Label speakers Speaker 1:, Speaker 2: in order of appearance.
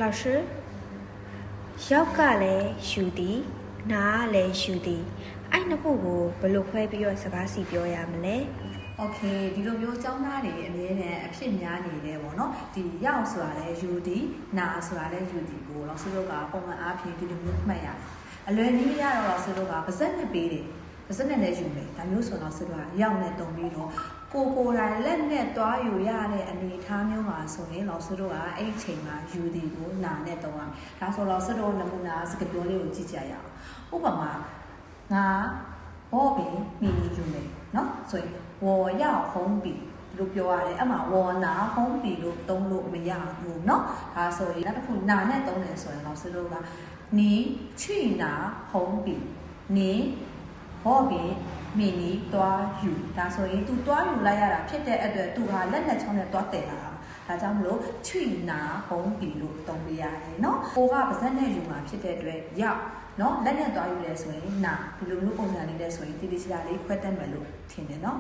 Speaker 1: 老师，ယောက်ကလည်းယူသည်နားလည်းယူသည်အဲ့နှစ်ခုကိုဘယ်လိုခွဲပြီးတော့စကားစီပြောရမလဲ
Speaker 2: โอเคဒီလိုမျိုးចောင်းသားတွေအမြဲတမ်းအဖြစ်များနေတယ်ပေါ့နော်ဒီရောက်ဆိုတာလဲယူသည်နာဆိုတာလဲယူသည်ကို老师တို့ကပုံမှန်အားဖြင့်ဒီလိုမျိုးမှတ်ရတယ်အလွယ်နည်းရတော့老师တို့ကပါဇက်နဲ့ပေးတယ်ပါဇက်နဲ့လည်းယူတယ်ဒါမျိုးဆိုတော့老师တို့ကရောက်နဲ့တုံပြီးတော့ကိုတိုင်းလက်နဲ့တွားယူရတဲ့အနေအထားမျိုးမှာဆိုရင်老师တို့ကအဲ့ဒီချိန်မှာယူသည်ကိုနာနဲ့တုံရဒါဆို老师တို့နမူနာစကားပြောလေးကိုကြည့်ကြရအောင်ဥပမာငါဘောပင်မိမိယူမယ်နော်ဆိုရင်我要红笔လို့ပြောရတယ်အမှ我拿红笔လို့သုံးလို့မရဘူးเนาะဒါဆိုရင်နောက်တစ်ခုနာနဲ့သုံးတယ်ဆိုရင်老师တို့က你去拿红笔你ဘောပင်မိနီတွားယူဒါဆိုရင် तू တွားယူလိုက်ရတာဖြစ်တဲ့အတွက် तू ဟာလက်နဲ့ချောင်းနဲ့တွားတယ်လာဒါကြောင့်မလို့ချွိနာဟုံးပြီလို့သုံးပြရတယ်เนาะကိုကပါဇက်နဲ့ယူမှာဖြစ်တဲ့အတွက်ရောက်เนาะလက်နဲ့တွားယူလဲဆိုရင်နာဒီလိုမျိုးပုံစံလေးလဲဆိုရင်တိတိကျကျလေးခွဲတတ်မယ်လို့ထင်တယ်เนาะ